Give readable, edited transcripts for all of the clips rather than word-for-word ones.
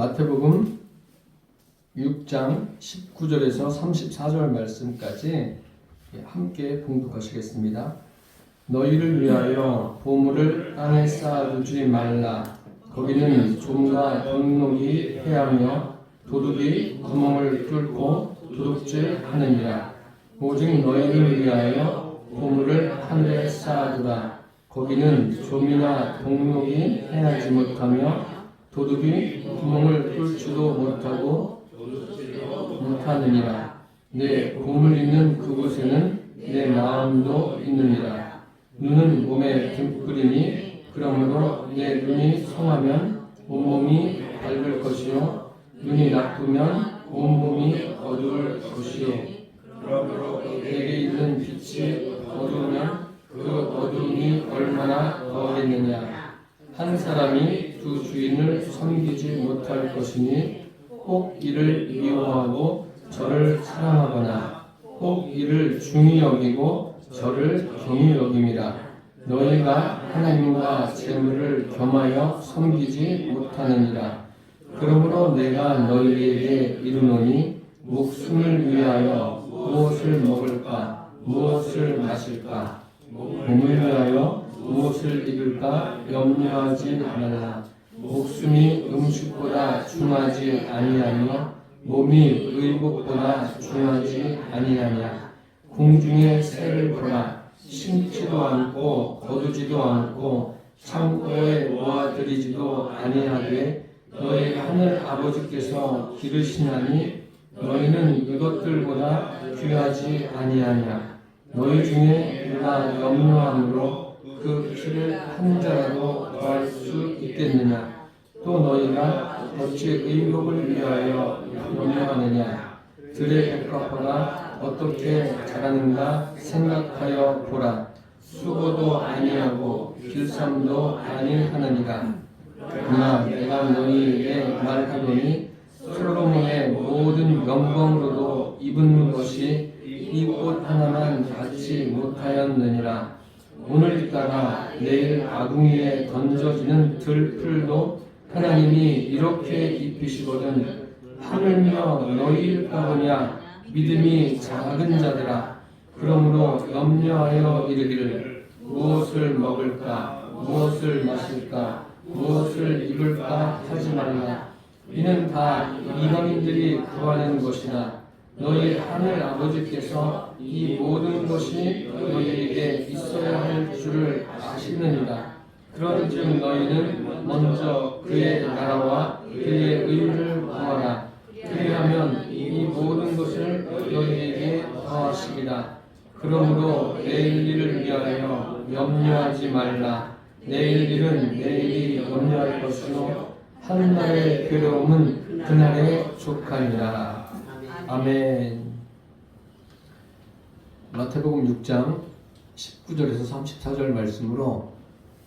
마태복음 6장 19절에서 34절 말씀까지 함께 봉독하시겠습니다. 너희를 위하여 보물을 땅에 쌓아두지 말라. 거기는 좀과 동록이 해하며 도둑이 구멍을 뚫고 도둑질하느니라. 오직 너희를 위하여 보물을 하늘에 쌓아두라. 거기는 좀이나 동록이 해하지 못하며 도둑이 구멍을 뚫지도 못하느니라. 내 보물 있는 그곳에는 내 마음도 있느니라. 눈은 몸의 등불이니 그러므로 내 눈이 성하면 온몸이 밝을 것이요 눈이 나쁘면 온몸이 어두울 것이요 그러므로 내게 있는 빛이 어두우면 그 어두움이 얼마나 더하겠느냐. 한 사람이 두 주인을 섬기지 못할 것이니 혹 이를 미워하고 저를 사랑하거나 혹 이를 중히 여기고 저를 경히 여김이라. 너희가 하나님과 재물을 겸하여 섬기지 못하느니라. 그러므로 내가 너희에게 이르노니 목숨을 위하여 무엇을 먹을까 무엇을 마실까 몸을 위하여 무엇을 입을까 염려하지 말라. 목숨이 음식보다 중하지 아니하며 몸이 의복보다 중하지 아니하냐. 공중의 새를 보라. 심지도 않고 거두지도 않고 창고에 모아들이지도 아니하되 너희 하늘 아버지께서 기르시나니 너희는 이것들보다 귀하지 아니하냐. 너희 중에 누가 염려함으로 그 피를 한 자라도 더할 수 있겠느냐. 또 너희가 어찌 의복을 위하여 염려하느냐. 들의 백합화가 어떻게 자라는가 생각하여 보라. 수고도 아니하고 길쌈도 아니하느니라. 그러나 내가 너희에게 말하노니 솔로몬의 모든 영광으로도 입은 것이 이 옷 하나만 갖지 못하였느니라. 오늘따라 내일 아궁이에 던져지는 들풀도 하나님이 이렇게 입히시거든 하물며 너희일까 보냐. 믿음이 작은 자들아. 그러므로 염려하여 이르기를 무엇을 먹을까 무엇을 마실까 무엇을 입을까 하지 말라. 이는 다 이방인들이 구하는 것이나 너희 하늘 아버지께서 이 모든 것이 너희에게 있어야 할 줄을 아시느니라. 그런즉 너희는 먼저 그의 나라와 그의 의를 구하라. 그리하면 이 모든 것을 너희에게 더하시리라. 그러므로 내일 일을 위하여 염려하지 말라. 내일 일은 내일이 염려할 것이요 한 날의 괴로움은 그날에 족하니라. 아멘. 마태복음 6장 19절에서 34절 말씀으로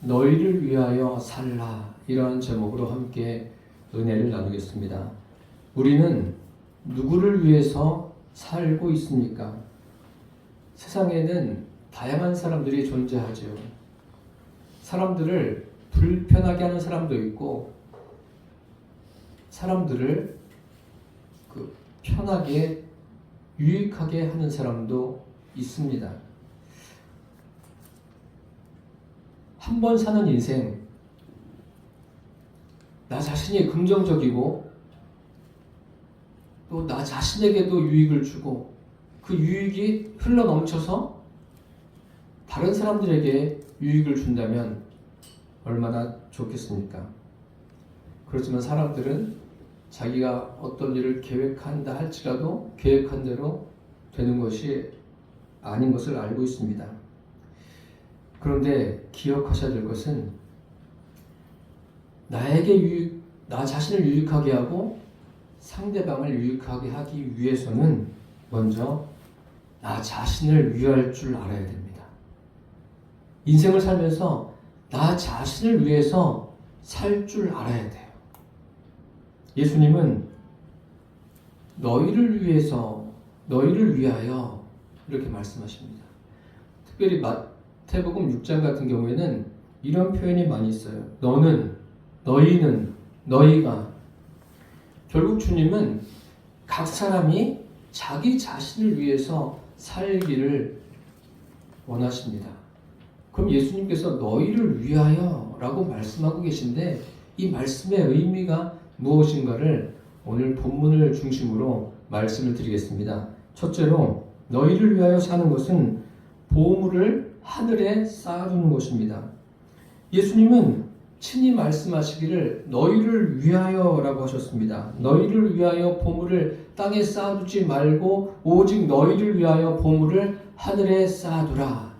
너희를 위하여 살라 이러한 제목으로 함께 은혜를 나누겠습니다. 우리는 누구를 위해서 살고 있습니까? 세상에는 다양한 사람들이 존재하죠. 사람들을 불편하게 하는 사람도 있고 사람들을 편하게 유익하게 하는 사람도 있습니다. 한 번 사는 인생, 나 자신이 긍정적이고 또 나 자신에게도 유익을 주고 그 유익이 흘러 넘쳐서 다른 사람들에게 유익을 준다면 얼마나 좋겠습니까? 그렇지만 사람들은 자기가 어떤 일을 계획한다 할지라도 계획한 대로 되는 것이 아닌 것을 알고 있습니다. 그런데 기억하셔야 될 것은 나 자신을 유익하게 하고 상대방을 유익하게 하기 위해서는 먼저 나 자신을 위할 줄 알아야 됩니다. 인생을 살면서 나 자신을 위해서 살 줄 알아야 돼요. 예수님은 너희를 위하여 이렇게 말씀하십니다. 특별히 마태복음 6장 같은 경우에는 이런 표현이 많이 있어요. 너는, 너희는, 너희가 결국 주님은 각 사람이 자기 자신을 위해서 살기를 원하십니다. 그럼 예수님께서 너희를 위하여 라고 말씀하고 계신데 이 말씀의 의미가 무엇인가를 오늘 본문을 중심으로 말씀을 드리겠습니다. 첫째로 너희를 위하여 사는 것은 보물을 하늘에 쌓아두는 것입니다. 예수님은 친히 말씀하시기를 너희를 위하여 라고 하셨습니다. 너희를 위하여 보물을 땅에 쌓아두지 말고 오직 너희를 위하여 보물을 하늘에 쌓아두라.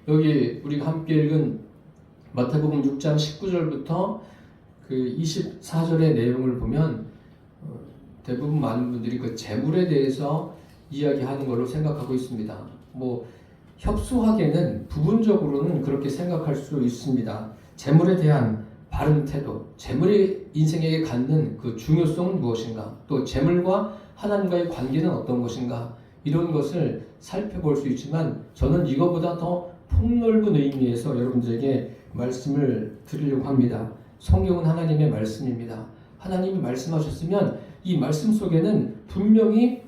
여기 우리가 함께 읽은 마태복음 6장 19절부터 그 24절의 내용을 보면 대부분 많은 분들이 그 재물에 대해서 이야기하는 걸로 생각하고 있습니다. 뭐 협소하게는 부분적으로는 그렇게 생각할 수 있습니다. 재물에 대한 바른 태도, 재물이 인생에게 갖는 그 중요성은 무엇인가, 또 재물과 하나님과의 관계는 어떤 것인가, 이런 것을 살펴볼 수 있지만 저는 이거보다 더 폭넓은 의미에서 여러분들에게 말씀을 드리려고 합니다. 성경은 하나님의 말씀입니다. 하나님이 말씀하셨으면 이 말씀 속에는 분명히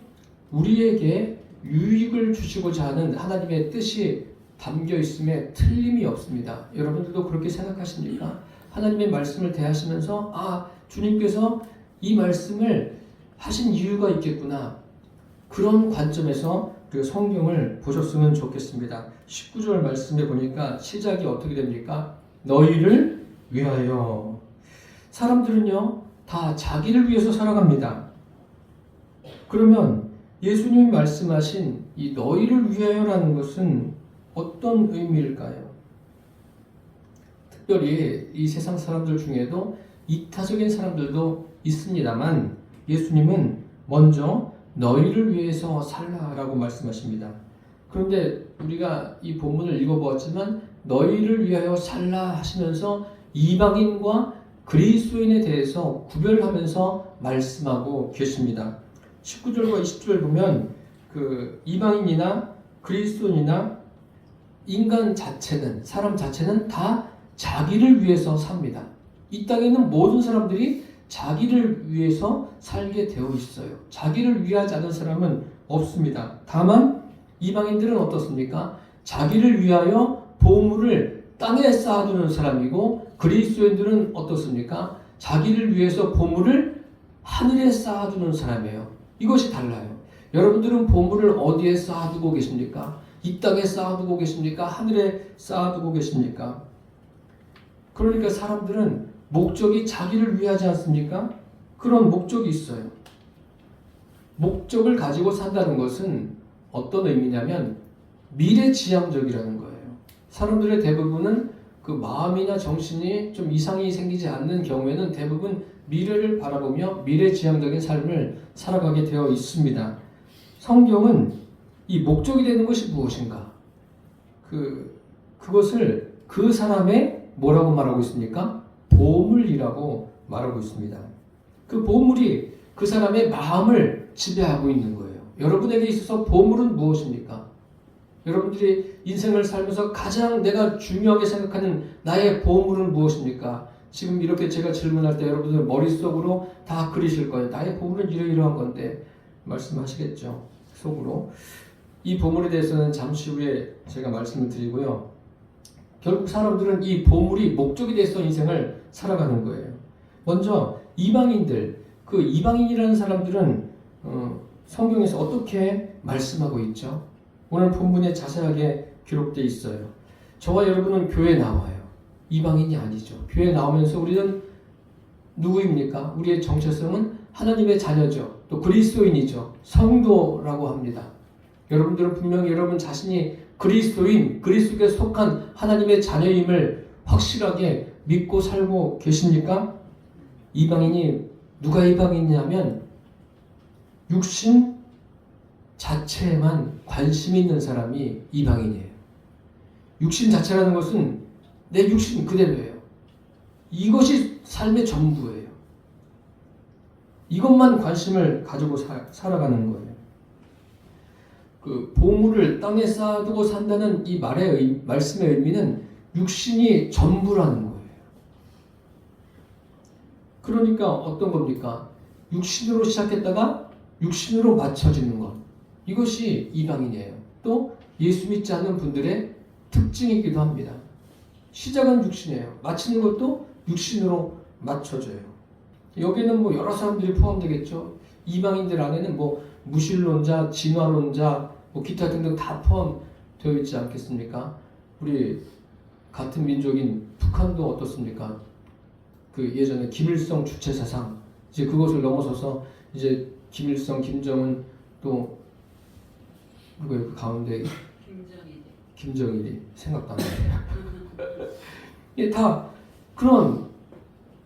우리에게 유익을 주시고자 하는 하나님의 뜻이 담겨 있음에 틀림이 없습니다. 여러분들도 그렇게 생각하십니까? 하나님의 말씀을 대하시면서 주님께서 이 말씀을 하신 이유가 있겠구나. 그런 관점에서 그 성경을 보셨으면 좋겠습니다. 19절 말씀에 보니까 시작이 어떻게 됩니까? 너희를 위하여. 사람들은요 다 자기를 위해서 살아갑니다. 그러면 예수님이 말씀하신 이 너희를 위하여라는 것은 어떤 의미일까요? 특별히 이 세상 사람들 중에도 이타적인 사람들도 있습니다만 예수님은 먼저 너희를 위해서 살라라고 말씀하십니다. 그런데 우리가 이 본문을 읽어보았지만 너희를 위하여 살라 하시면서 이방인과 그리스도인에 대해서 구별하면서 말씀하고 계십니다. 19절과 20절 보면 그 이방인이나 그리스도인이나 인간 자체는, 사람 자체는 다 자기를 위해서 삽니다. 이 땅에는 모든 사람들이 자기를 위해서 살게 되어 있어요. 자기를 위하지 않은 사람은 없습니다. 다만 이방인들은 어떻습니까? 자기를 위하여 보물을 땅에 쌓아두는 사람이고 그리스도인들은 어떻습니까? 자기를 위해서 보물을 하늘에 쌓아두는 사람이에요. 이것이 달라요. 여러분들은 보물을 어디에 쌓아두고 계십니까? 이 땅에 쌓아두고 계십니까? 하늘에 쌓아두고 계십니까? 그러니까 사람들은 목적이 자기를 위하지 않습니까? 그런 목적이 있어요. 목적을 가지고 산다는 것은 어떤 의미냐면 미래지향적이라는 거예요. 사람들의 대부분은 그 마음이나 정신이 좀 이상이 생기지 않는 경우에는 대부분 미래를 바라보며 미래지향적인 삶을 살아가게 되어 있습니다. 성경은 이 목적이 되는 것이 무엇인가? 그것을 그 사람의 뭐라고 말하고 있습니까? 보물이라고 말하고 있습니다. 그 보물이 그 사람의 마음을 지배하고 있는 거예요. 여러분에게 있어서 보물은 무엇입니까? 여러분들이 인생을 살면서 가장 내가 중요하게 생각하는 나의 보물은 무엇입니까? 지금 이렇게 제가 질문할 때 여러분들 머릿속으로 다 그리실 거예요. 나의 보물은 이러이러한 건데 말씀하시겠죠. 속으로. 이 보물에 대해서는 잠시 후에 제가 말씀을 드리고요. 결국 사람들은 이 보물이 목적이 돼서 인생을 살아가는 거예요. 먼저 이방인들, 그 이방인이라는 사람들은 성경에서 어떻게 말씀하고 있죠? 오늘 본문에 자세하게 기록되어 있어요. 저와 여러분은 교회에 나와요. 이방인이 아니죠. 교회에 나오면서 우리는 누구입니까? 우리의 정체성은 하나님의 자녀죠. 또 그리스도인이죠. 성도라고 합니다. 여러분들은 분명히 여러분 자신이 그리스도인, 그리스도에 속한 하나님의 자녀임을 확실하게 믿고 살고 계십니까? 이방인이 누가 이방인이냐면 육신 자체에만 관심이 있는 사람이 이방인이에요. 육신 자체라는 것은 내 육신 그대로예요. 이것이 삶의 전부예요. 이것만 관심을 가지고 살아가는 거예요. 그 보물을 땅에 쌓아두고 산다는 이 말씀의 의미는 육신이 전부라는 거예요. 그러니까 어떤 겁니까? 육신으로 시작했다가 육신으로 맞춰지는 것. 이것이 이방인이에요. 또 예수 믿지 않는 분들의 특징이기도 합니다. 시작은 육신이에요. 마치는 것도 육신으로 맞춰져요. 여기는 뭐 여러 사람들이 포함되겠죠. 이방인들 안에는 뭐 무신론자, 진화론자, 뭐 기타 등등 다 포함되어 있지 않겠습니까? 우리 같은 민족인 북한도 어떻습니까? 그 예전에 김일성 주체 사상, 이제 그것을 넘어서서 이제 김일성, 김정은 또 누구예요? 그 가운데 김정일이 생각도 안 나요. 이게 다 그런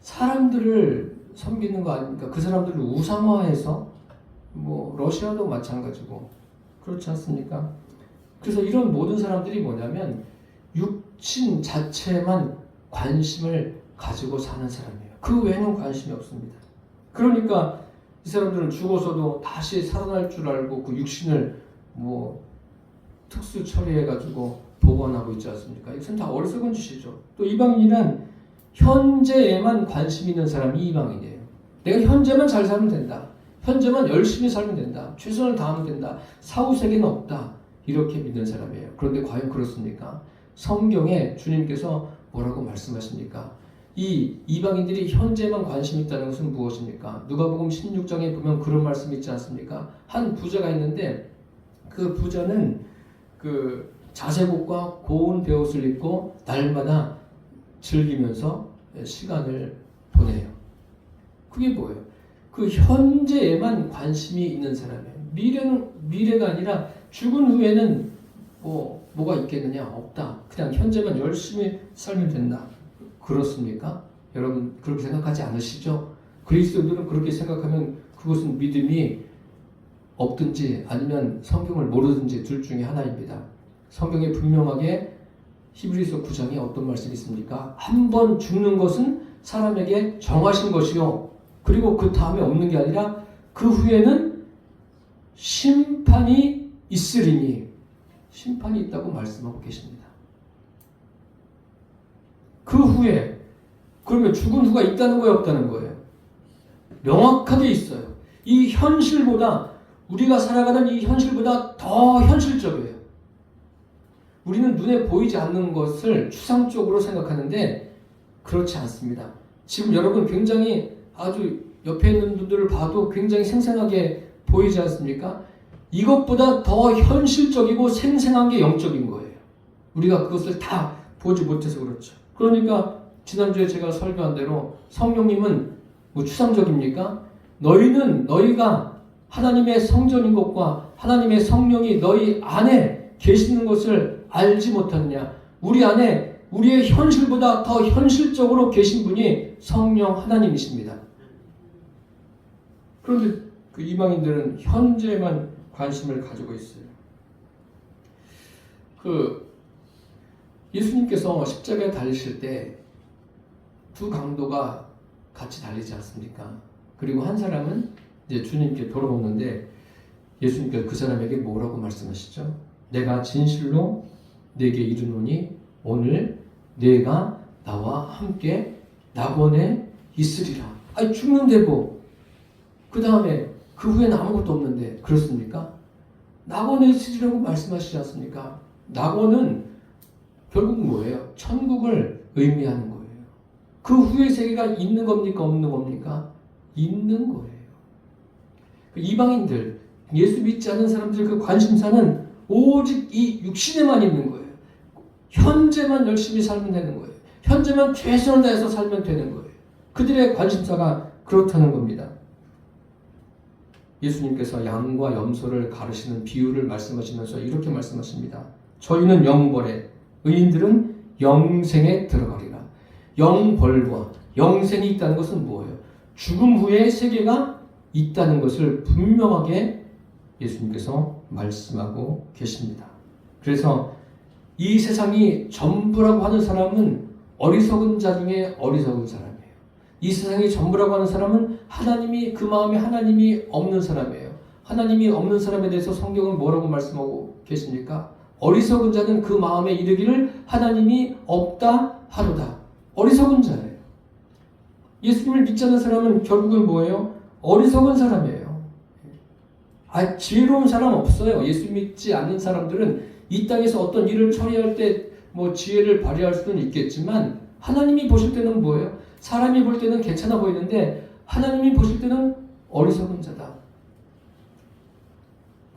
사람들을 섬기는 거 아닙니까? 그 사람들을 우상화해서 뭐 러시아도 마찬가지고 그렇지 않습니까? 그래서 이런 모든 사람들이 뭐냐면 육신 자체에만 관심을 가지고 사는 사람이에요. 그 외에는 관심이 없습니다. 그러니까 이 사람들은 죽어서도 다시 살아날 줄 알고 그 육신을 뭐 특수 처리해가지고 복원하고 있지 않습니까? 이것은 다 어리석은 짓이죠. 또 이방인이란 현재에만 관심 있는 사람이 이방인이에요. 내가 현재만 잘 살면 된다. 현재만 열심히 살면 된다. 최선을 다하면 된다. 사후세계는 없다. 이렇게 믿는 사람이에요. 그런데 과연 그렇습니까? 성경에 주님께서 뭐라고 말씀하십니까? 이 이방인들이 현재만 관심 있다는 것은 무엇입니까? 누가복음 16장에 보면 그런 말씀이 있지 않습니까? 한 부자가 있는데 그 부자는 그 자색옷과 고운 베옷을 입고 날마다 즐기면서 시간을 보내요. 그게 뭐예요? 그 현재에만 관심이 있는 사람이에요. 미래가 아니라 죽은 후에는 뭐가 있겠느냐? 없다. 그냥 현재만 열심히 살면 된다. 그렇습니까? 여러분 그렇게 생각하지 않으시죠? 그리스도인들은 그렇게 생각하면 그것은 믿음이 없든지 아니면 성경을 모르든지 둘 중에 하나입니다. 성경에 분명하게 히브리서 9장에 어떤 말씀이 있습니까? 한 번 죽는 것은 사람에게 정하신 것이요. 그리고 그 다음에 없는 게 아니라 그 후에는 심판이 있으리니 심판이 있다고 말씀하고 계십니다. 그 후에 그러면 죽은 후가 있다는 거예요, 없다는 거예요? 명확하게 있어요. 이 현실보다 우리가 살아가는 이 현실보다 더 현실적이에요. 우리는 눈에 보이지 않는 것을 추상적으로 생각하는데 그렇지 않습니다. 지금 여러분 굉장히 아주 옆에 있는 분들을 봐도 굉장히 생생하게 보이지 않습니까? 이것보다 더 현실적이고 생생한 게 영적인 거예요. 우리가 그것을 다 보지 못해서 그렇죠. 그러니까 지난주에 제가 설교한 대로 성령님은 뭐 추상적입니까? 너희가 하나님의 성전인 것과 하나님의 성령이 너희 안에 계시는 것을 알지 못하느냐? 우리 안에 우리의 현실보다 더 현실적으로 계신 분이 성령 하나님이십니다. 그런데 그 이방인들은 현재만 관심을 가지고 있어요. 예수님께서 십자가에 달리실 때 두 강도가 같이 달리지 않습니까? 그리고 한 사람은 이제 주님께 돌아오는데 예수님께서 그 사람에게 뭐라고 말씀하시죠? 내가 진실로 네게 이르노니 오늘 네가 나와 함께 낙원에 있으리라. 아니 죽는데 뭐 그 다음에 그 후에는 아무것도 없는데 그렇습니까? 낙원에 있으리라고 말씀하시지 않습니까? 낙원은 결국 뭐예요? 천국을 의미하는 거예요. 그 후의 세계가 있는 겁니까? 없는 겁니까? 있는 거예요. 이방인들, 예수 믿지 않는 사람들 그 관심사는 오직 이 육신에만 있는 거예요. 현재만 열심히 살면 되는 거예요. 현재만 최선을 다해서 살면 되는 거예요. 그들의 관심사가 그렇다는 겁니다. 예수님께서 양과 염소를 가르치는 비유를 말씀하시면서 이렇게 말씀하십니다. 저희는 영벌에, 의인들은 영생에 들어가리라. 영벌과 영생이 있다는 것은 뭐예요? 죽음 후의 세계가 있다는 것을 분명하게 예수님께서 말씀하고 계십니다. 그래서 이 세상이 전부라고 하는 사람은 어리석은 자 중에 어리석은 사람이에요. 이 세상이 전부라고 하는 사람은 하나님이 그 마음에 하나님이 없는 사람이에요. 하나님이 없는 사람에 대해서 성경은 뭐라고 말씀하고 계십니까? 어리석은 자는 그 마음에 이르기를 하나님이 없다 하도다. 어리석은 자예요. 예수님을 믿지 않는 사람은 결국은 뭐예요? 어리석은 사람이에요. 지혜로운 사람 없어요. 예수 믿지 않는 사람들은 이 땅에서 어떤 일을 처리할 때 뭐 지혜를 발휘할 수는 있겠지만 하나님이 보실 때는 뭐예요? 사람이 볼 때는 괜찮아 보이는데 하나님이 보실 때는 어리석은 자다.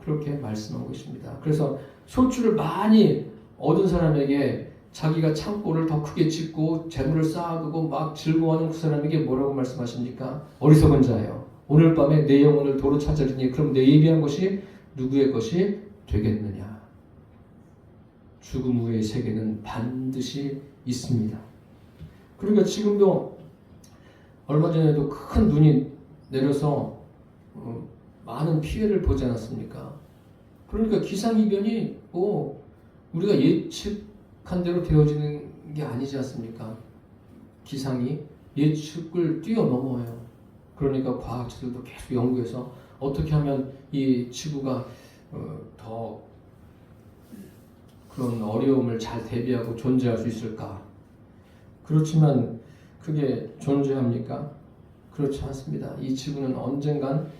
그렇게 말씀하고 있습니다. 그래서 소출을 많이 얻은 사람에게 자기가 창고를 더 크게 짓고 재물을 쌓아두고 막 즐거워하는 그 사람에게 뭐라고 말씀하십니까? 어리석은 자예요. 오늘 밤에 내 영혼을 도로 찾으리니 그럼 내 예비한 것이 누구의 것이 되겠느냐? 죽음 후의 세계는 반드시 있습니다. 그러니까 지금도 얼마 전에도 큰 눈이 내려서 많은 피해를 보지 않았습니까? 그러니까 기상이변이 뭐 우리가 예측한 대로 되어지는 게 아니지 않습니까? 기상이 예측을 뛰어넘어요. 그러니까 과학자들도 계속 연구해서 어떻게 하면 이 지구가 더 그런 어려움을 잘 대비하고 존재할 수 있을까? 그렇지만 그게 존재합니까? 그렇지 않습니다. 이 지구는 언젠간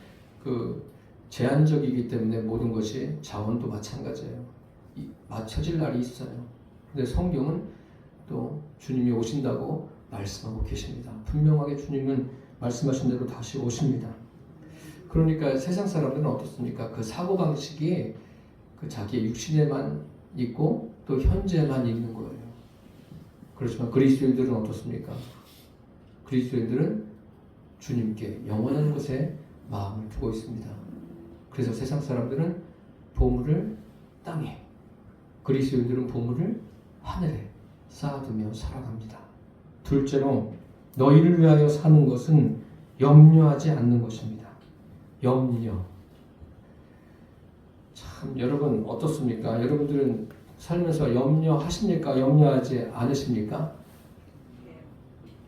제한적이기 때문에 모든 것이 자원도 마찬가지예요. 맞춰질 날이 있어요. 근데 성경은 또 주님이 오신다고 말씀하고 계십니다. 분명하게 주님은 말씀하신 대로 다시 오십니다. 그러니까 세상 사람들은 어떻습니까? 그 사고방식이 자기의 육신에만 있고 또 현재만 있는 거예요. 그렇지만 그리스도인들은 어떻습니까? 그리스도인들은 주님께 영원한 곳에 마음을 두고 있습니다. 그래서 세상 사람들은 보물을 땅에, 그리스도인들은 보물을 하늘에 쌓아두며 살아갑니다. 둘째로 너희를 위하여 사는 것은 염려하지 않는 것입니다. 염려. 참 여러분 어떻습니까? 여러분들은 살면서 염려하십니까? 염려하지 않으십니까?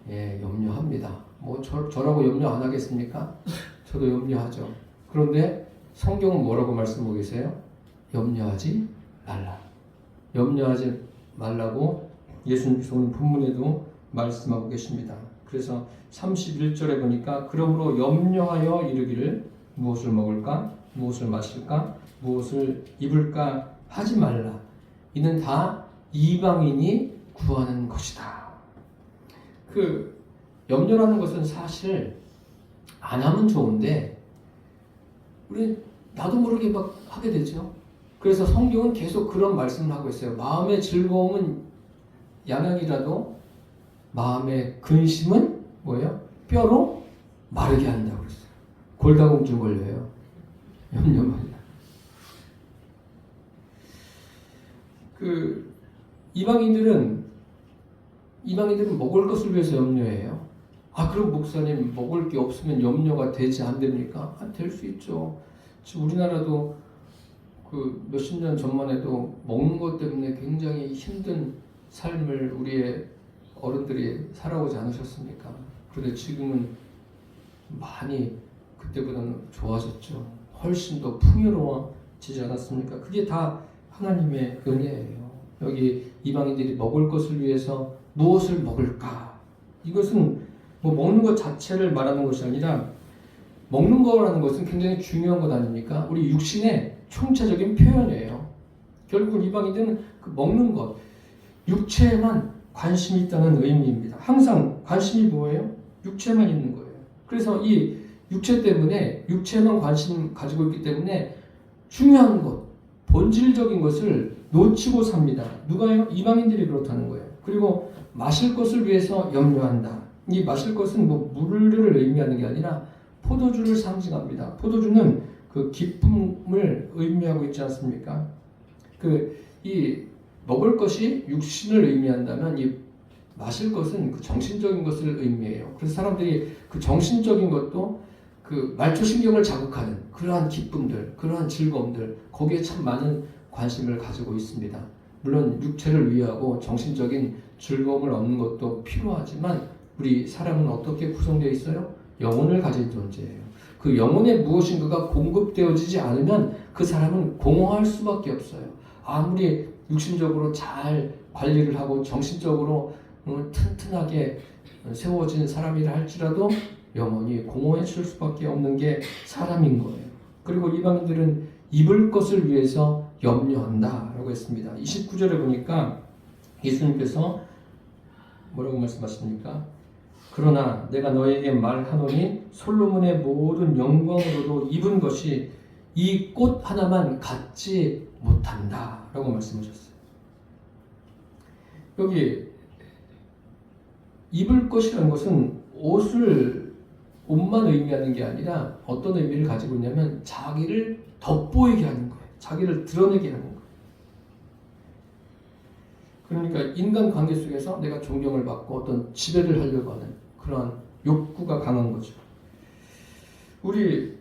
예, 염려합니다. 뭐 저라고 염려 안 하겠습니까? 저도 염려하죠. 그런데 성경은 뭐라고 말씀하고 계세요? 염려하지 말라. 염려하지 말라고 예수님께서 오늘 본문에도 말씀하고 계십니다. 그래서 31절에 보니까 그러므로 염려하여 이르기를 무엇을 먹을까? 무엇을 마실까? 무엇을 입을까? 하지 말라. 이는 다 이방인이 구하는 것이다. 염려라는 것은 사실 안 하면 좋은데 우리 나도 모르게 막 하게 되죠. 그래서 성경은 계속 그런 말씀을 하고 있어요. 마음의 즐거움은 양약이라도 마음의 근심은 뭐예요? 뼈로 마르게 한다고 그랬어요. 골다공증 걸려요. 염려만. 이방인들은 먹을 것을 위해서 염려해요. 그럼 목사님 먹을 게 없으면 염려가 되지 안 됩니까? 될 수 있죠. 지금 우리나라도 몇십 년 전만 해도 먹는 것 때문에 굉장히 힘든 삶을 우리의 어른들이 살아오지 않으셨습니까? 그런데 지금은 많이 그때보다는 좋아졌죠. 훨씬 더 풍요로워지지 않았습니까? 그게 다 하나님의 은혜예요. 여기 이방인들이 먹을 것을 위해서 무엇을 먹을까? 이것은 뭐 먹는 것 자체를 말하는 것이 아니라 먹는 거라는 것은 굉장히 중요한 것 아닙니까? 우리 육신의 총체적인 표현이에요. 결국은 이방인들은 먹는 것, 육체에만 관심이 있다는 의미입니다. 항상 관심이 뭐예요? 육체만 있는 거예요. 그래서 이 육체 때문에 육체만 관심 가지고 있기 때문에 중요한 것, 본질적인 것을 놓치고 삽니다. 누가요? 이방인들이 그렇다는 거예요. 그리고 마실 것을 위해서 염려한다. 이 마실 것은 물을 의미하는 게 아니라 포도주를 상징합니다. 포도주는 기쁨을 의미하고 있지 않습니까? 이 먹을 것이 육신을 의미한다면 이 마실 것은 정신적인 것을 의미해요. 그래서 사람들이 정신적인 것도 말초신경을 자극하는 그러한 기쁨들, 그러한 즐거움들, 거기에 참 많은 관심을 가지고 있습니다. 물론 육체를 위하고 정신적인 즐거움을 얻는 것도 필요하지만 우리 사람은 어떻게 구성되어 있어요? 영혼을 가진 존재예요. 그 영혼에 무엇인가가 공급되어지지 않으면 그 사람은 공허할 수밖에 없어요. 아무리 육신적으로 잘 관리를 하고 정신적으로 튼튼하게 세워진 사람이라 할지라도 영원히 공허해질 수밖에 없는 게 사람인 거예요. 그리고 이방인들은 입을 것을 위해서 염려한다라고 했습니다. 29절에 보니까 예수님께서 뭐라고 말씀하십니까? 그러나 내가 너에게 말하노니 솔로몬의 모든 영광으로도 입은 것이 이 꽃 하나만 갖지 못한다 라고 말씀하셨어요. 여기 입을 것이라는 것은 옷만 의미하는 게 아니라 어떤 의미를 가지고 있냐면 자기를 돋보이게 하는 거예요. 자기를 드러내게 하는 거예요. 그러니까 인간관계 속에서 내가 존경을 받고 어떤 지배를 하려고 하는 그러한 욕구가 강한 거죠. 우리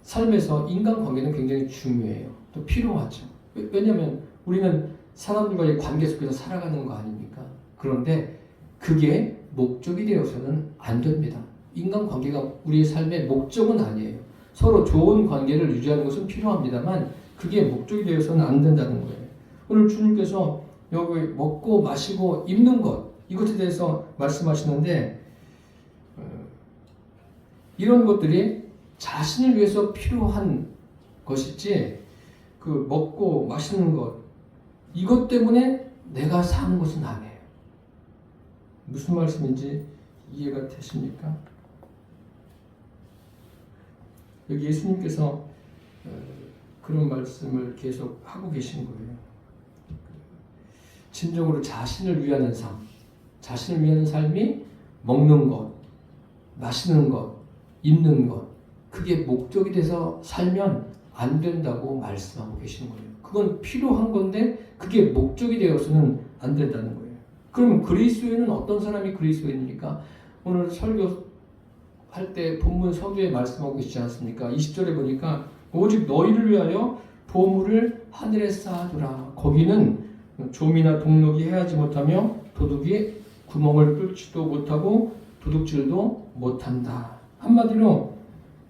삶에서 인간관계는 굉장히 중요해요. 또 필요하죠. 왜냐하면 우리는 사람들과의 관계 속에서 살아가는 거 아닙니까? 그런데 그게 목적이 되어서는 안 됩니다. 인간관계가 우리의 삶의 목적은 아니에요. 서로 좋은 관계를 유지하는 것은 필요합니다만 그게 목적이 되어서는 안 된다는 거예요. 오늘 주님께서 여기 먹고 마시고 입는 것 이것에 대해서 말씀하시는데 이런 것들이 자신을 위해서 필요한 것이지 그 먹고 마시는 것 이것 때문에 내가 사는 것은 아니에요. 무슨 말씀인지 이해가 되십니까? 여기 예수님께서 그런 말씀을 계속 하고 계신 거예요. 진정으로 자신을 위하는 삶, 자신을 위하는 삶이 먹는 것, 마시는 것, 입는 것, 그게 목적이 돼서 살면 안 된다고 말씀하고 계신 거예요. 그건 필요한 건데 그게 목적이 되어서는 안 된다는 거예요. 그럼 그리스도인은 어떤 사람이 그리스도인입니까? 오늘 설교할 때 본문 서두에 말씀하고 계시지 않습니까? 20절에 보니까 오직 너희를 위하여 보물을 하늘에 쌓아두라. 거기는 좀이나 동록이 해하지 못하며 도둑이 구멍을 뚫지도 못하고 도둑질도 못한다. 한마디로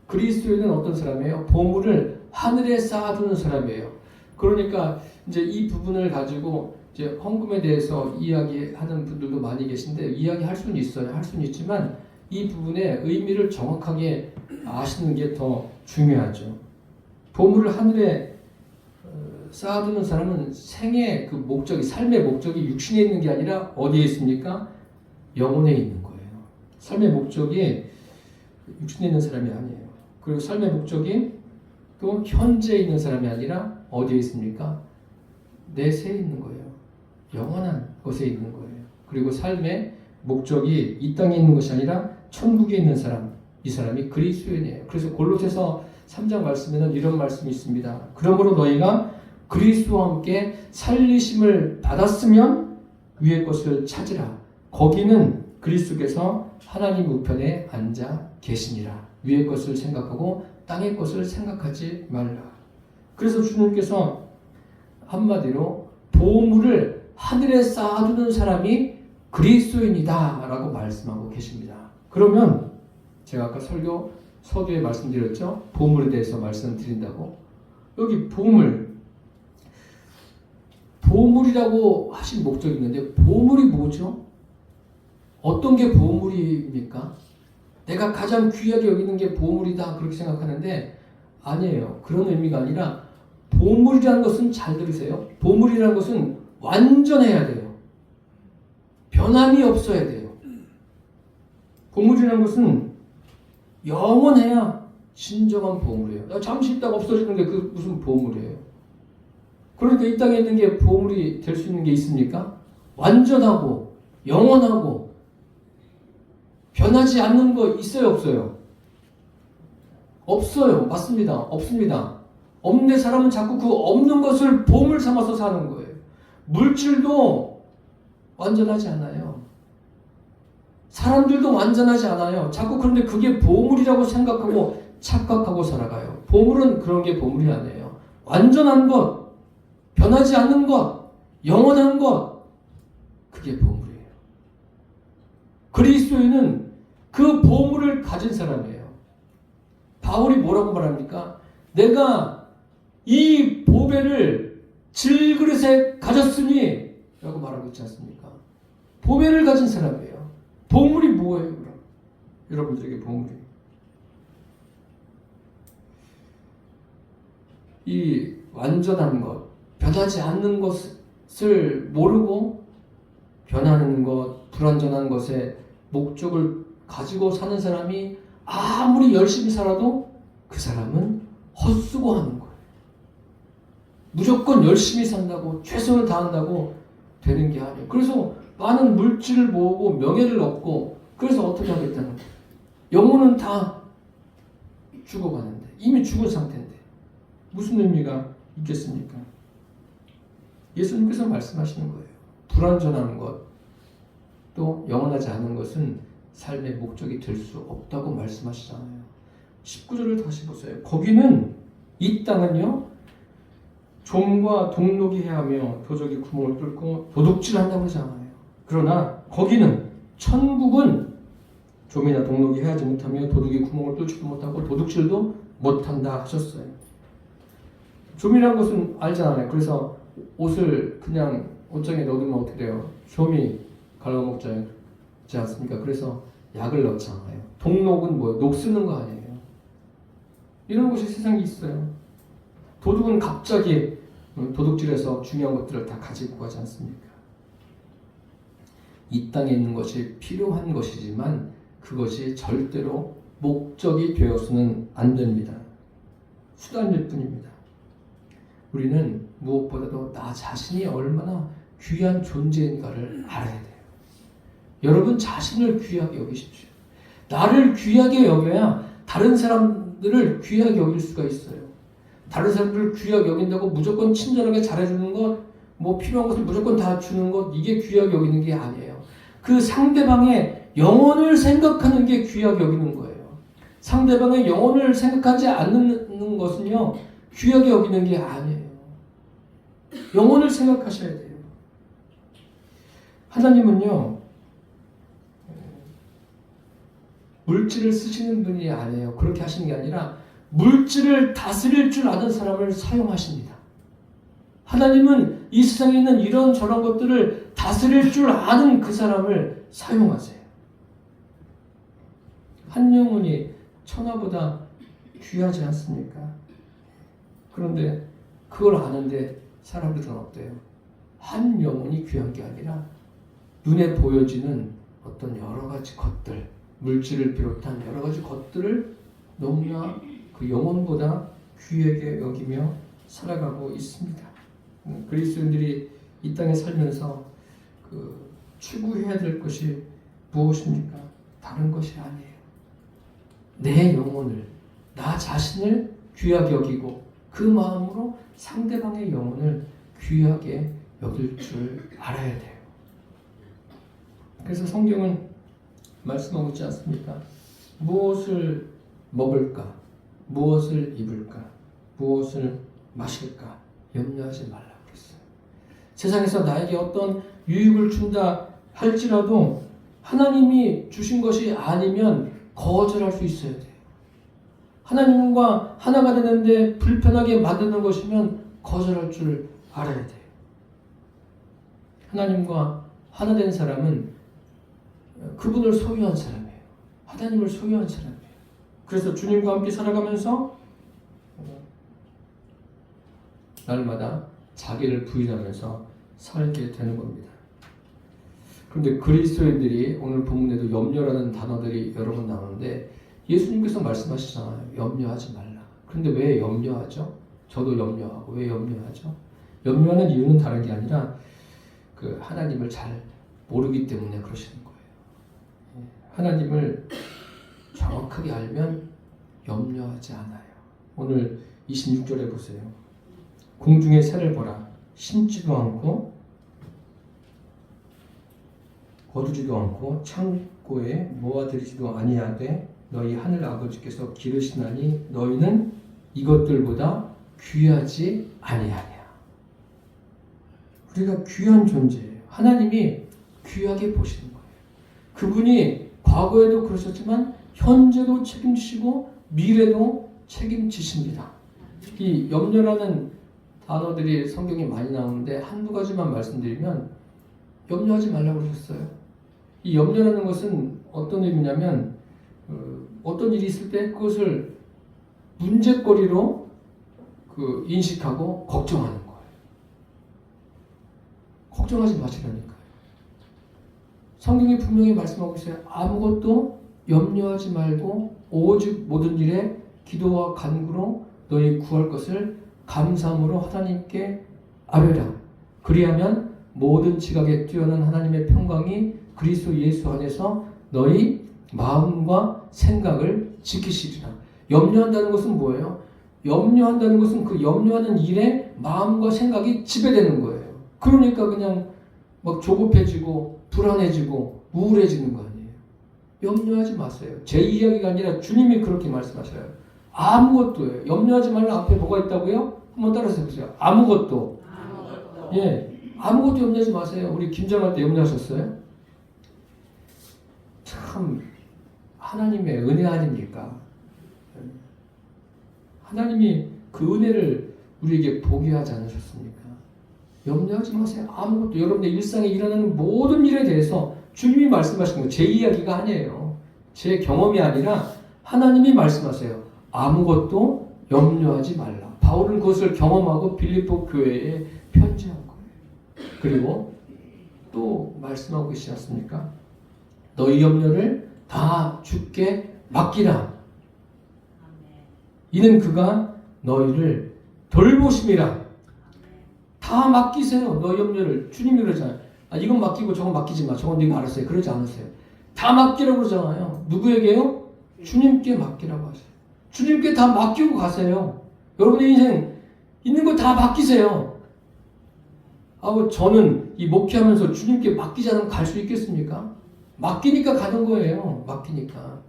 그리스도인은 어떤 사람이에요? 보물을 하늘에 쌓아두는 사람이에요. 그러니까 이제 이 부분을 가지고 이제 헌금에 대해서 이야기하는 분들도 많이 계신데 이야기할 수는 있어요. 할 수는 있지만 이 부분의 의미를 정확하게 아시는 게 더 중요하죠. 보물을 하늘에 쌓아두는 사람은 생의 그 목적이 삶의 목적이 육신에 있는 게 아니라 어디에 있습니까? 영혼에 있는 거예요. 삶의 목적이 육신에 있는 사람이 아니에요. 그리고 삶의 목적이 또 현재에 있는 사람이 아니라 어디에 있습니까? 내세에 있는 거예요. 영원한 것에 있는 거예요. 그리고 삶의 목적이 이 땅에 있는 것이 아니라 천국에 있는 사람, 이 사람이 그리스도인이에요. 그래서 골로새서 3장 말씀에는 이런 말씀이 있습니다. 그러므로 너희가 그리스도와 함께 살리심을 받았으면 위의 것을 찾으라. 거기는 그리스도께서 하나님 우편에 앉아 계시니라. 위의 것을 생각하고 땅의 것을 생각하지 말라. 그래서 주님께서 한마디로 보물을 하늘에 쌓아두는 사람이 그리스도인이다 라고 말씀하고 계십니다. 그러면 제가 아까 설교 서두에 말씀드렸죠. 보물에 대해서 말씀드린다고. 여기 보물이라고 하신 목적이 있는데 보물이 뭐죠? 어떤 게 보물입니까? 내가 가장 귀하게 여기는 게 보물이다 그렇게 생각하는데 아니에요. 그런 의미가 아니라 보물이라는 것은 잘 들으세요. 보물이라는 것은 완전해야 돼요. 변함이 없어야 돼요. 보물이라는 것은 영원해야 진정한 보물이에요. 나 잠시 있다가 없어지는 게 그 무슨 보물이에요. 그러니까 이 땅에 있는 게 보물이 될 수 있는 게 있습니까? 완전하고 영원하고 변하지 않는 거 있어요, 없어요? 없어요. 맞습니다. 없습니다. 없는 사람은 자꾸 그 없는 것을 보물 삼아서 사는 거예요. 물질도 완전하지 않아요. 사람들도 완전하지 않아요. 자꾸 그런데 그게 보물이라고 생각하고 착각하고 살아가요. 보물은 그런 게 보물이 아니에요. 완전한 것, 변하지 않는 것, 영원한 것, 그게 보물이에요. 그리스도인은 그 보물을 가진 사람이에요. 바울이 뭐라고 말합니까? 내가 이 보배를 질그릇에 가졌으니 라고 말하고 있지 않습니까? 보배를 가진 사람이에요. 보물이 뭐예요, 그럼? 여러분들에게 보물이. 이 완전한 것, 변하지 않는 것을 모르고 변하는 것, 불완전한 것에 목적을 가지고 사는 사람이 아무리 열심히 살아도 그 사람은 헛수고하는 거예요. 무조건 열심히 산다고, 최선을 다한다고 되는 게 아니에요. 그래서 많은 물질을 모으고 명예를 얻고, 그래서 어떻게 하겠다는 거예요. 영혼은 다 죽어가는데, 이미 죽은 상태인데 무슨 의미가 있겠습니까? 예수님께서 말씀하시는 거예요. 불완전한 것, 또 영원하지 않은 것은 삶의 목적이 될 수 없다고 말씀하시잖아요. 19절을 다시 보세요. 거기는, 이 땅은요, 좀과 동록이 해하며 도적이 구멍을 뚫고 도둑질한다고 하잖아요. 그러나 거기는, 천국은 좀이나 동록이 해하지 못하며 도둑이 구멍을 뚫지도 못하고 도둑질도 못한다 하셨어요. 좀이란 것은 알잖아요. 그래서 옷을 그냥 옷장에 넣으면 어떻게 돼요? 좀이 갈라먹지 않습니까? 그래서 약을 넣잖아요. 동록은 뭐예요? 녹 쓰는 거 아니에요. 이런 것이 세상에 있어요. 도둑은 갑자기 도둑질해서 중요한 것들을 다 가지고 가지 않습니까? 이 땅에 있는 것이 필요한 것이지만 그것이 절대로 목적이 되어서는 안 됩니다. 수단일 뿐입니다. 우리는 무엇보다도 나 자신이 얼마나 귀한 존재인가를 알아야 돼요. 여러분 자신을 귀하게 여기십시오. 나를 귀하게 여겨야 다른 사람들을 귀하게 여길 수가 있어요. 다른 사람들을 귀하게 여긴다고 무조건 친절하게 잘해주는 것, 뭐 필요한 것을 무조건 다 주는 것, 이게 귀하게 여기는 게 아니에요. 그 상대방의 영혼을 생각하는 게 귀하게 여기는 거예요. 상대방의 영혼을 생각하지 않는 것은요, 귀하게 여기는 게 아니에요. 영혼을 생각하셔야 돼요. 하나님은요, 물질을 쓰시는 분이 아니에요. 그렇게 하시는 게 아니라 물질을 다스릴 줄 아는 사람을 사용하십니다. 하나님은 이 세상에 있는 이런 저런 것들을 다스릴 줄 아는 그 사람을 사용하세요. 한 영혼이 천하보다 귀하지 않습니까? 그런데 그걸 아는데 사람들은 어때요? 한 영혼이 귀한 게 아니라 눈에 보여지는 어떤 여러 가지 것들, 물질을 비롯한 여러 가지 것들을 너무나 그 영혼보다 귀하게 여기며 살아가고 있습니다. 그리스도인들이 이 땅에 살면서 추구해야 될 것이 무엇입니까? 다른 것이 아니에요. 내 영혼을, 나 자신을 귀하게 여기고 그 마음으로 상대방의 영혼을 귀하게 여길 줄 알아야 돼요. 그래서 성경은 말씀하고 있지 않습니까? 무엇을 먹을까? 무엇을 입을까? 무엇을 마실까? 염려하지 말라고 그랬어요. 세상에서 나에게 어떤 유익을 준다 할지라도 하나님이 주신 것이 아니면 거절할 수 있어야 돼요. 하나님과 하나가 되는데 불편하게 만드는 것이면 거절할 줄 알아야 돼요. 하나님과 하나 된 사람은 그분을 소유한 사람이에요. 하나님을 소유한 사람이에요. 그래서 주님과 함께 살아가면서 날마다 자기를 부인하면서 살게 되는 겁니다. 그런데 그리스도인들이 오늘 본문에도 염려라는 단어들이 여러 번 나오는데 예수님께서 말씀하시잖아요. 염려하지 말라. 그런데 왜 염려하죠? 저도 염려하고. 왜 염려하죠? 염려하는 이유는 다른 게 아니라 그 하나님을 잘 모르기 때문에 그러시는 거예요. 하나님을 정확하게 알면 염려하지 않아요. 오늘 26절에 보세요. 공중의 새를 보라. 심지도 않고 거두지도 않고 창고에 모아들이지도 아니하되 너희 하늘 아버지께서 기르시나니 너희는 이것들보다 귀하지 아니하냐. 우리가 귀한 존재예요. 하나님이 귀하게 보시는 거예요. 그분이 과거에도 그러셨지만 현재도 책임지시고 미래도 책임지십니다. 이 염려라는 단어들이 성경에 많이 나오는데 한두 가지만 말씀드리면 염려하지 말라고 그러셨어요. 이 염려라는 것은 어떤 의미냐면 어떤 일이 있을 때 그것을 문제거리로 인식하고 걱정하는 거예요. 걱정하지 마시라니까요. 성경이 분명히 말씀하고 있어요. 아무것도 염려하지 말고 오직 모든 일에 기도와 간구로 너희 구할 것을 감사함으로 하나님께 아뢰라. 그리하면 모든 지각에 뛰어난 하나님의 평강이 그리스도 예수 안에서 너희 마음과 생각을 지키시리라. 염려한다는 것은 뭐예요? 염려한다는 것은 그 염려하는 일에 마음과 생각이 지배되는 거예요. 그러니까 그냥 막 조급해지고 불안해지고 우울해지는 거 아니에요. 염려하지 마세요. 제 이야기가 아니라 주님이 그렇게 말씀하셔요. 아무것도예요. 염려하지 말라 앞에 뭐가 있다고요? 한번 따라서 해보세요. 아무것도. 예, 아무것도 염려하지 마세요. 우리 김장할 때 염려하셨어요? 참 하나님의 은혜 아닙니까? 하나님이 그 은혜를 우리에게 보게 하지 않으셨습니까? 염려하지 마세요. 아무것도. 여러분의 일상에 일어나는 모든 일에 대해서 주님이 말씀하신 거, 제 이야기가 아니에요. 제 경험이 아니라 하나님이 말씀하세요. 아무것도 염려하지 말라. 바울은 그것을 경험하고 빌립보 교회에 편지한 거예요. 그리고 또 말씀하고 계시지 않습니까? 너희 염려를 다 주께 맡기라. 이는 그가 너희를 돌보심이라. 다 맡기세요. 너희 염려를. 주님이 그러잖아요. 이건 맡기고 저건 맡기지 마. 저건 네가 알았어요. 그러지 않으세요. 다 맡기라고 그러잖아요. 누구에게요? 주님께 맡기라고 하세요. 주님께 다 맡기고 가세요. 여러분의 인생 있는 거 다 맡기세요. 저는 이 목회하면서 주님께 맡기지 않으면 갈 수 있겠습니까? 맡기니까 가는 거예요. 맡기니까.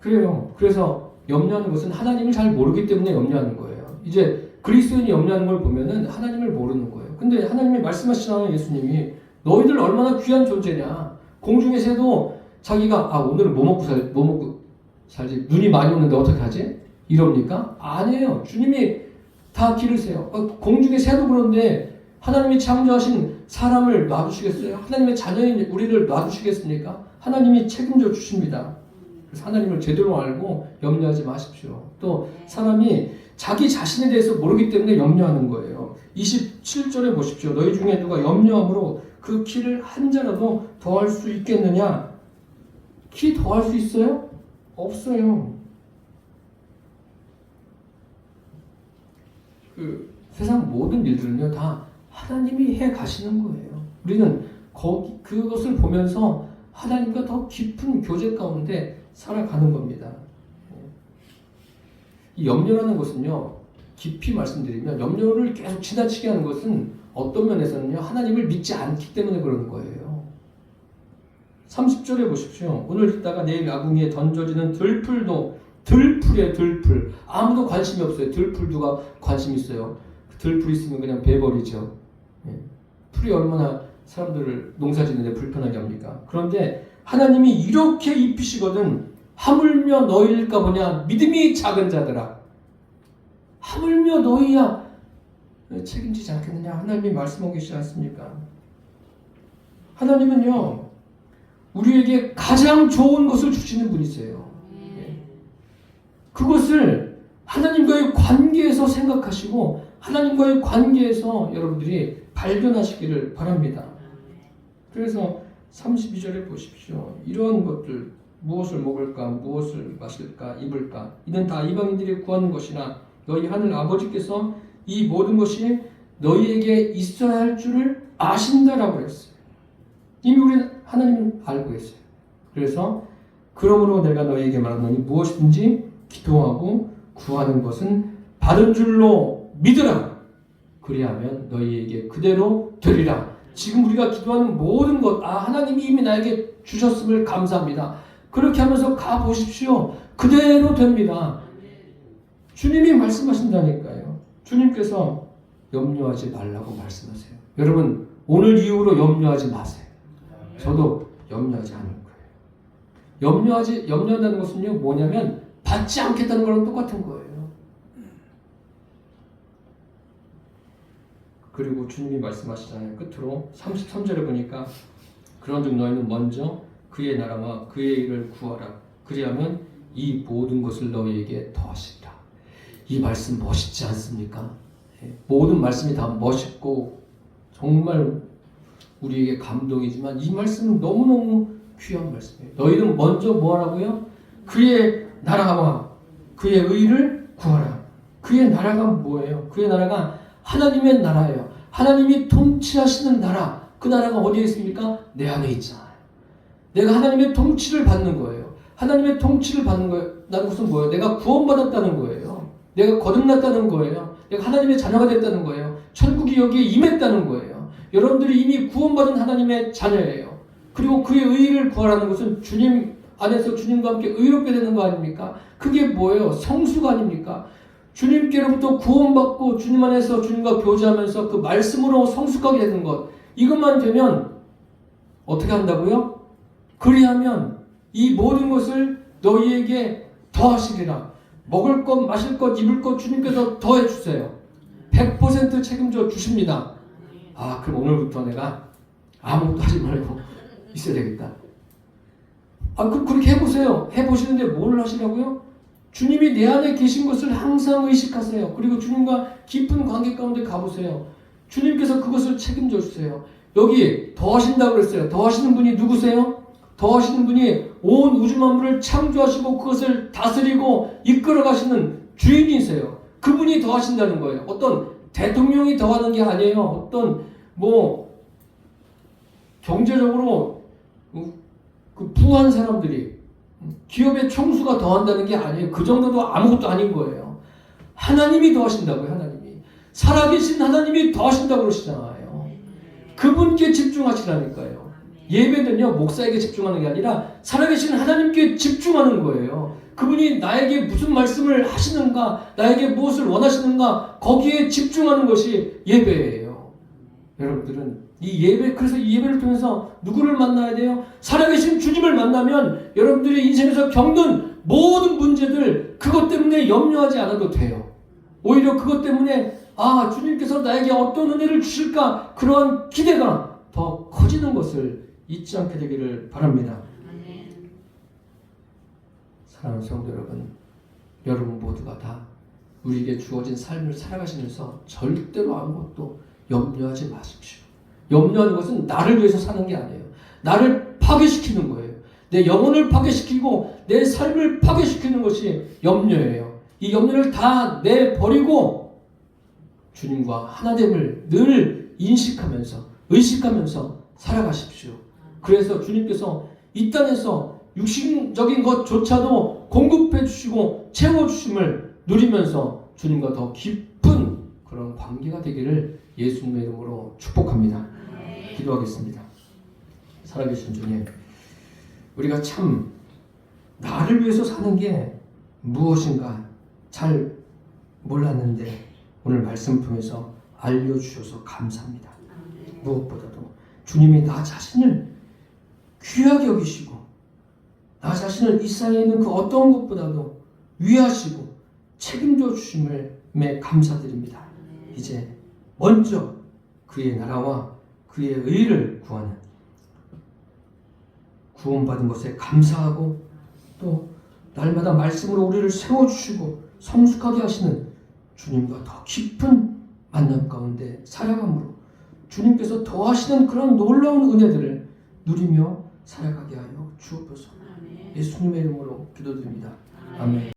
그래요. 그래서 염려하는 것은 하나님을 잘 모르기 때문에 염려하는 거예요. 이제 그리스도인이 염려하는 걸 보면은 하나님을 모르는 거예요. 근데 하나님이 말씀하시잖아요. 예수님이 너희들 얼마나 귀한 존재냐. 공중의 새도 자기가 오늘은 뭐 먹고 살지. 눈이 많이 오는데 어떻게 하지? 이럽니까? 아니에요. 주님이 다 기르세요. 공중의 새도 그런데 하나님이 창조하신 사람을 놔두시겠어요? 하나님의 자녀인 우리를 놔두시겠습니까? 하나님이 책임져 주십니다. 그래서 하나님을 제대로 알고 염려하지 마십시오. 또 사람이 자기 자신에 대해서 모르기 때문에 염려하는 거예요. 27절에 보십시오. 너희 중에 누가 염려함으로 그 키를 한 자라도 더할 수 있겠느냐? 키 더할 수 있어요? 없어요. 세상 모든 일들은요 다 하나님이 해 가시는 거예요. 우리는 그것을 보면서 하나님과 더 깊은 교제 가운데 살아가는 겁니다. 이 염려라는 것은요, 깊이 말씀드리면 염려를 계속 지나치게 하는 것은 어떤 면에서는요, 하나님을 믿지 않기 때문에 그러는 거예요. 30절에 보십시오. 오늘 읽다가 내일 아궁이에 던져지는 들풀도, 들풀이에요, 들풀. 아무도 관심이 없어요. 들풀 누가 관심 있어요? 들풀 있으면 그냥 베버리죠. 풀이 얼마나 사람들을 농사 짓는데 불편하게 합니까? 그런데 하나님이 이렇게 입히시거든. 하물며 너희일까 보냐. 믿음이 작은 자들아. 하물며 너희야 책임지지 않겠느냐. 하나님이 말씀하고 계시지 않습니까? 하나님은요 우리에게 가장 좋은 것을 주시는 분이세요. 그것을 하나님과의 관계에서 생각하시고 하나님과의 관계에서 여러분들이 발견하시기를 바랍니다. 그래서 32절에 보십시오. 이러한 것들 무엇을 먹을까 무엇을 마실까 입을까 이는 다 이방인들이 구하는 것이나 너희 하늘 아버지께서 이 모든 것이 너희에게 있어야 할 줄을 아신다라고 했어요. 이미 우리 하나님은 알고 계세요. 그래서 그러므로 내가 너희에게 말하노니 무엇이든지 기도하고 구하는 것은 받은 줄로 믿으라. 그리하면 너희에게 그대로 되리라. 지금 우리가 기도하는 모든 것, 하나님이 이미 나에게 주셨음을 감사합니다. 그렇게 하면서 가보십시오. 그대로 됩니다. 주님이 말씀하신다니까요. 주님께서 염려하지 말라고 말씀하세요. 여러분, 오늘 이후로 염려하지 마세요. 저도 염려하지 않을 거예요. 염려한다는 것은요, 뭐냐면, 받지 않겠다는 거랑 똑같은 거예요. 그리고 주님이 말씀하시잖아요. 끝으로 33절에 보니까 그런즉 너희는 먼저 그의 나라와 그의 일을 구하라. 그리하면 이 모든 것을 너희에게 더하시리라. 이 말씀 멋있지 않습니까? 모든 말씀이 다 멋있고 정말 우리에게 감동이지만 이 말씀은 너무너무 귀한 말씀이에요. 너희는 먼저 뭐 하라고요? 그의 나라와 그의 의를 구하라. 그의 나라가 뭐예요? 그의 나라가 하나님의 나라예요. 하나님이 통치하시는 나라. 그 나라가 어디에 있습니까? 내 안에 있잖아요. 내가 하나님의 통치를 받는 거예요. 하나님의 통치를 받는 거예요. 나는 것은 뭐예요? 내가 구원받았다는 거예요. 내가 거듭났다는 거예요. 내가 하나님의 자녀가 됐다는 거예요. 천국이 여기에 임했다는 거예요. 여러분들이 이미 구원받은 하나님의 자녀예요. 그리고 그의 의를 구하라는 것은 주님 안에서 주님과 함께 의롭게 되는 거 아닙니까? 그게 뭐예요? 성수가 아닙니까? 주님께로부터 구원받고 주님 안에서 주님과 교제하면서 그 말씀으로 성숙하게 되는 것. 이것만 되면 어떻게 한다고요? 그리하면 이 모든 것을 너희에게 더하시리라. 먹을 것, 마실 것, 입을 것 주님께서 더해 주세요. 100% 책임져 주십니다. 아, 그럼 오늘부터 내가 아무것도 하지 말고 있어야 되겠다. 아, 그럼 그렇게 해보세요. 해보시는데 뭘 하시라고요? 주님이 내 안에 계신 것을 항상 의식하세요. 그리고 주님과 깊은 관계 가운데 가보세요. 주님께서 그것을 책임져 주세요. 여기 더하신다고 그랬어요. 더하시는 분이 누구세요? 더하시는 분이 온 우주 만물을 창조하시고 그것을 다스리고 이끌어 가시는 주인이세요. 그분이 더하신다는 거예요. 어떤 대통령이 더하는 게 아니에요. 어떤 경제적으로 그 부한 사람들이 기업의 총수가 더한다는 게 아니에요. 그 정도도 아무것도 아닌 거예요. 하나님이 더하신다고요. 하나님이. 살아계신 하나님이 더하신다고 그러시잖아요. 그분께 집중하시라니까요. 예배는요, 목사에게 집중하는 게 아니라 살아계신 하나님께 집중하는 거예요. 그분이 나에게 무슨 말씀을 하시는가, 나에게 무엇을 원하시는가, 거기에 집중하는 것이 예배예요. 여러분들은 그래서 이 예배를 통해서 누구를 만나야 돼요? 살아계신 주님을 만나면 여러분들이 인생에서 겪는 모든 문제들, 그것 때문에 염려하지 않아도 돼요. 오히려 그것 때문에, 주님께서 나에게 어떤 은혜를 주실까, 그러한 기대가 더 커지는 것을 잊지 않게 되기를 바랍니다. 사랑하는 성도 여러분 모두가 다 우리에게 주어진 삶을 살아가시면서 절대로 아무것도 염려하지 마십시오. 염려하는 것은 나를 위해서 사는 게 아니에요. 나를 파괴시키는 거예요. 내 영혼을 파괴시키고 내 삶을 파괴시키는 것이 염려예요. 이 염려를 다 내버리고 주님과 하나됨을 늘 인식하면서 의식하면서 살아가십시오. 그래서 주님께서 이 땅에서 육신적인 것조차도 공급해 주시고 채워주심을 누리면서 주님과 더 깊은 그런 관계가 되기를 예수님의 이름으로 축복합니다. 기도하겠습니다. 살아계신 주님, 우리가 참 나를 위해서 사는 게 무엇인가 잘 몰랐는데 오늘 말씀 통해서 알려주셔서 감사합니다. 무엇보다도 주님이 나 자신을 귀하게 여기시고 나 자신을 이 세상에 있는 그 어떤 것보다도 위하시고 책임져 주심에 감사드립니다. 이제 먼저 그의 나라와 그의 의를 구하는, 구원받은 것에 감사하고 또 날마다 말씀으로 우리를 세워주시고 성숙하게 하시는 주님과 더 깊은 만남 가운데 살아감으로 주님께서 더하시는 그런 놀라운 은혜들을 누리며 살아가게 하여 주옵소서. 예수님의 이름으로 기도드립니다. 아멘.